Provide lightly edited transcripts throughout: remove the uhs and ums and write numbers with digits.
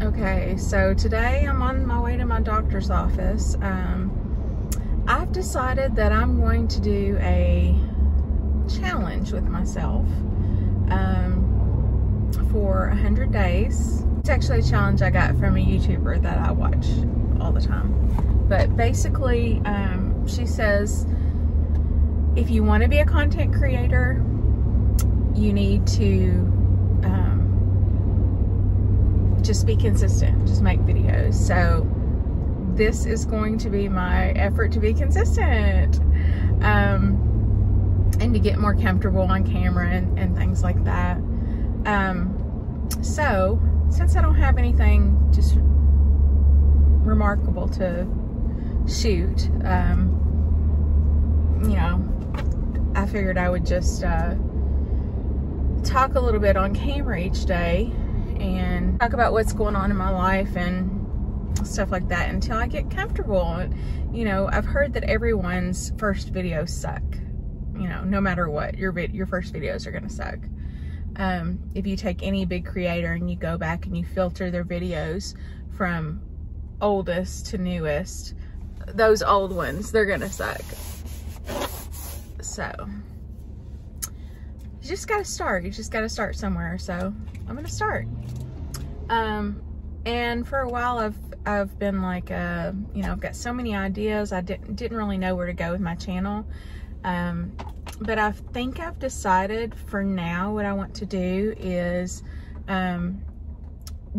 Okay, so today I'm on my way to my doctor's office. I've decided that I'm going to do a challenge with myself for 100 days. It's actually a challenge I got from a YouTuber that I watch all the time. But basically, she says, if you want to be a content creator, you need to just be consistent, just make videos. So this is going to be my effort to be consistent and to get more comfortable on camera and things like that. So since I don't have anything just remarkable to shoot, you know, I figured I would just talk a little bit on camera each day and talk about what's going on in my life and stuff like that until I get comfortable. You know, I've heard that everyone's first videos suck. You know, no matter what, your first videos are gonna suck. If you take any big creator and you go back and you filter their videos from oldest to newest, those old ones, they're gonna suck. So you just gotta start. You just gotta start somewhere. So I'm gonna start. And for a while I've been like, you know, I've got so many ideas. I didn't really know where to go with my channel. But I think I've decided for now what I want to do is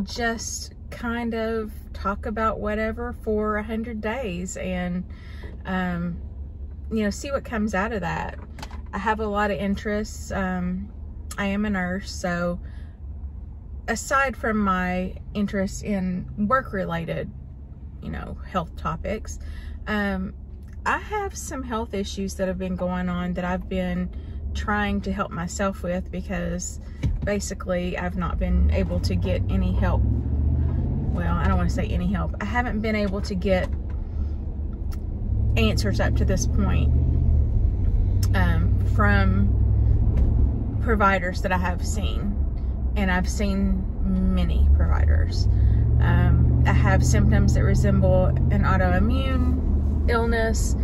just kind of talk about whatever for 100 days and, you know, see what comes out of that. I have a lot of interests. I am a nurse, so aside from my interest in work-related, you know, health topics, I have some health issues that have been going on that I've been trying to help myself with because basically I've not been able to get any help. Well, I don't want to say any help. I haven't been able to get answers up to this point from providers that I have seen. And I've seen many providers. I have symptoms that resemble an autoimmune illness,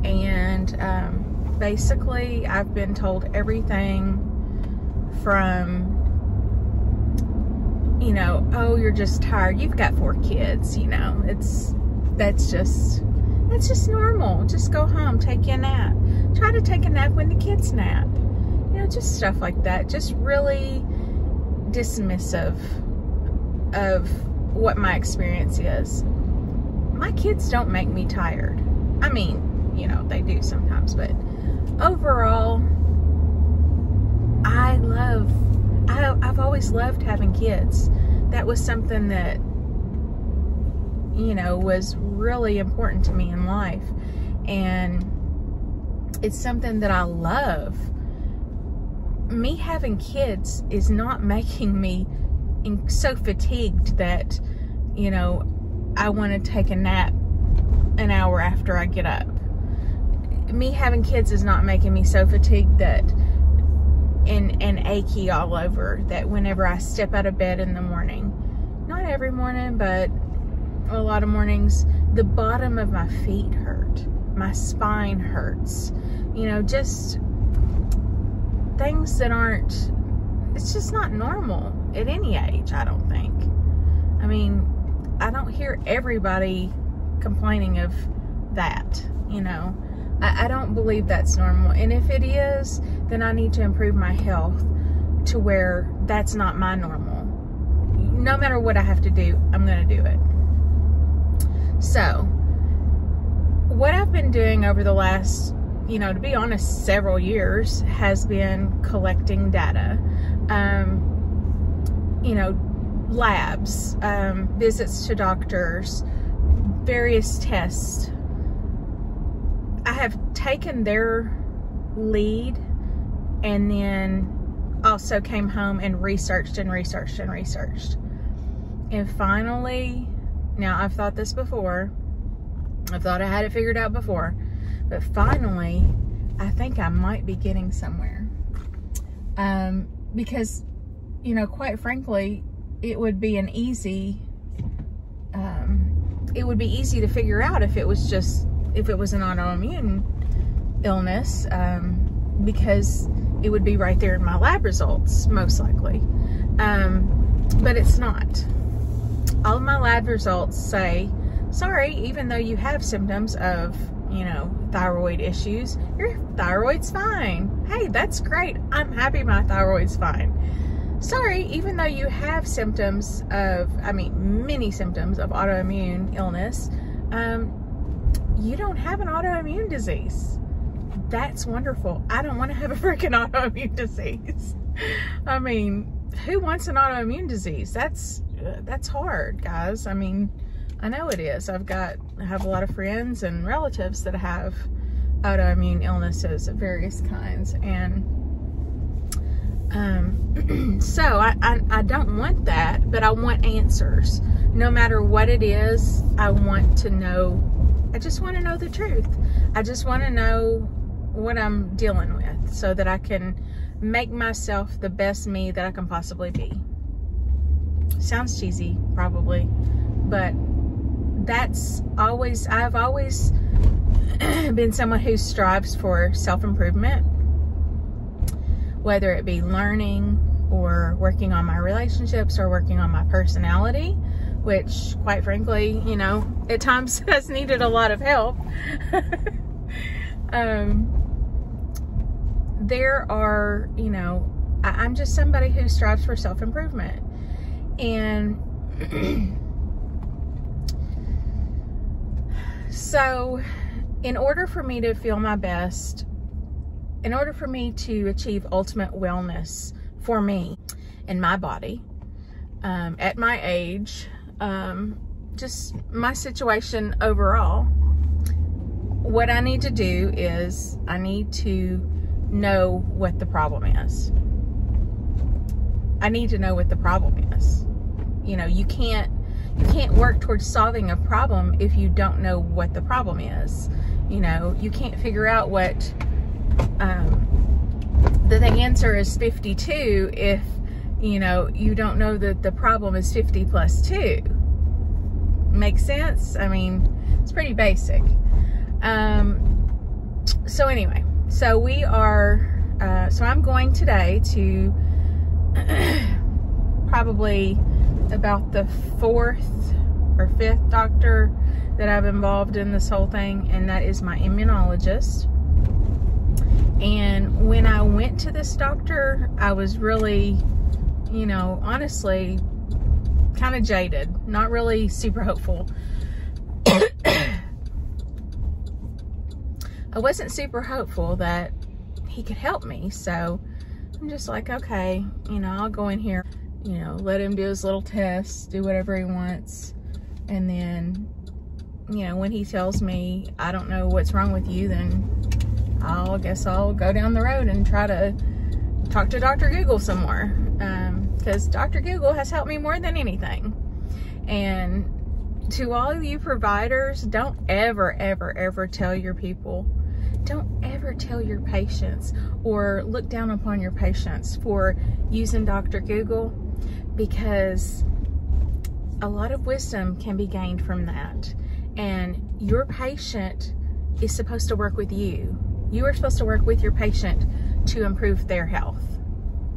and basically I've been told everything from, you know, oh, you're just tired, you've got 4 kids, you know, that's just normal. Just go home, take you a nap. Try to take a nap when the kids nap. You know, just stuff like that. Just really dismissive of what my experience is. My kids don't make me tired. I mean, you know, they do sometimes, but overall, I've always loved having kids. That was something that, you know, was really important to me in life. And it's something that I love. Me having kids is not making me so fatigued that, you know, I want to take a nap an hour after I get up. Me having kids is not making me so fatigued that and achy all over that whenever I step out of bed in the morning, not every morning, but a lot of mornings, the bottom of my feet hurt, my spine hurts, you know, just things that aren't, it's just not normal at any age, I don't think. I mean, I don't hear everybody complaining of that, you know. I don't believe that's normal. And if it is, then I need to improve my health to where that's not my normal. No matter what I have to do, I'm going to do it. So, what I've been doing over the last, you know, to be honest, several years has been collecting data. You know, labs, visits to doctors, various tests. I have taken their lead and then also came home and researched and researched and researched. And finally, now I've thought this before, I've thought I had it figured out before, but finally, I think I might be getting somewhere. Because, you know, quite frankly, it would be an easy it would be easy to figure out if it was an autoimmune illness, because it would be right there in my lab results, most likely. But it's not. All of my lab results say, sorry, even though you have symptoms of, you know, thyroid issues, your thyroid's fine. Hey, that's great. I'm happy my thyroid's fine. Sorry, even though you have symptoms of, many symptoms of autoimmune illness, you don't have an autoimmune disease. That's wonderful. I don't want to have a freaking autoimmune disease. I mean, who wants an autoimmune disease? That's hard, guys. I mean, I know it is. I have a lot of friends and relatives that have autoimmune illnesses of various kinds, and so I don't want that, but I want answers. No matter what it is, I want to know. I just want to know the truth. I just want to know what I'm dealing with so that I can make myself the best me that I can possibly be. Sounds cheesy, probably, but I've always been someone who strives for self-improvement, whether it be learning or working on my relationships or working on my personality, which, quite frankly, you know, at times has needed a lot of help. There are, you know, I'm just somebody who strives for self-improvement. And so in order for me to feel my best, in order for me to achieve ultimate wellness for me and my body, at my age, just my situation overall, what I need to do is I need to know what the problem is. I need to know what the problem is. You know, you can't work towards solving a problem if you don't know what the problem is. You know, you can't figure out what the answer is 52 if, you know, you don't know that the problem is 50 plus 2. Makes sense? I mean, it's pretty basic. So anyway, so we are, so I'm going today to probably about the 4th or 5th doctor that I've involved in this whole thing, and that is my immunologist. And when I went to this doctor, I was really, you know, honestly, kind of jaded, not really super hopeful. I wasn't super hopeful that he could help me, so I'm just like, okay, you know, I'll go in here, you know, let him do his little tests, do whatever he wants, and then, you know, when he tells me I don't know what's wrong with you, then I guess I'll go down the road and try to talk to Dr. Google some more, because Dr. Google has helped me more than anything. And to all of you providers, don't ever, ever, ever tell your people, don't ever tell your patients or look down upon your patients for using Dr. Google, because a lot of wisdom can be gained from that. And your patient is supposed to work with you. You are supposed to work with your patient to improve their health.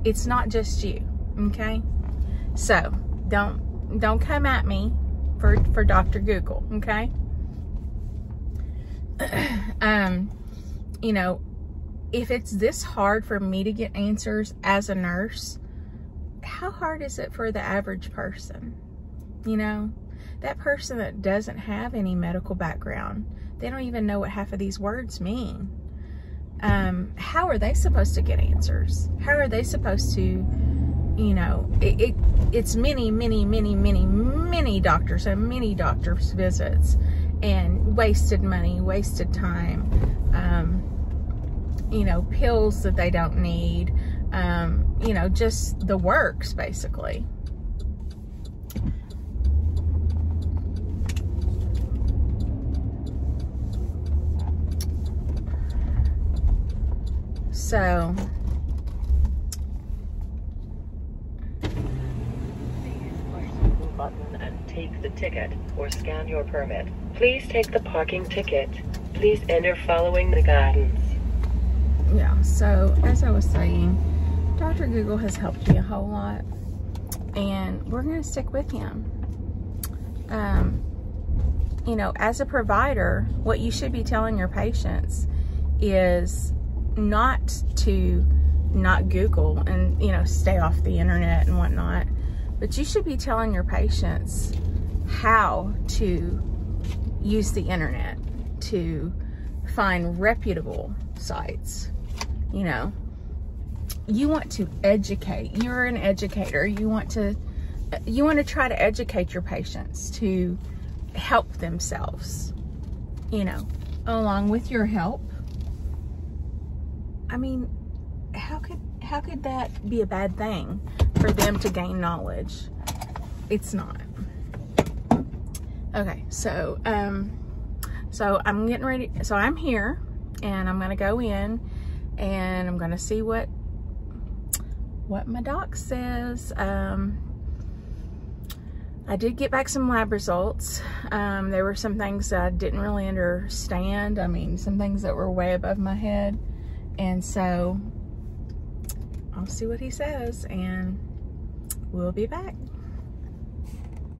It's not just you, okay? So don't come at me for Dr. Google, okay? You know, if it's this hard for me to get answers as a nurse, how hard is it for the average person? You know, that person that doesn't have any medical background, they don't even know what half of these words mean. How are they supposed to get answers? How are they supposed to, you know, it's many doctors and many doctors' visits, and wasted money, wasted time, you know, pills that they don't need, you know, just the works, basically. So, button and take the ticket or scan your permit. Please take the parking ticket. Please enter following the guidance. Yeah, so as I was saying, Dr. Google has helped me a whole lot, and we're going to stick with him. You know, as a provider, what you should be telling your patients is not to not Google and, you know, stay off the internet and whatnot, but you should be telling your patients how to use the internet to find reputable sites. You know, you want to educate. You're an educator. You want to try to educate your patients to help themselves, you know, along with your help. I mean, how could that be a bad thing for them to gain knowledge? It's not. Okay, so I'm getting ready. So I'm here, and I'm gonna go in, and I'm gonna see what my doc says. I did get back some lab results. There were some things that I didn't really understand. I mean, some things that were way above my head. And so I'll see what he says, and we'll be back.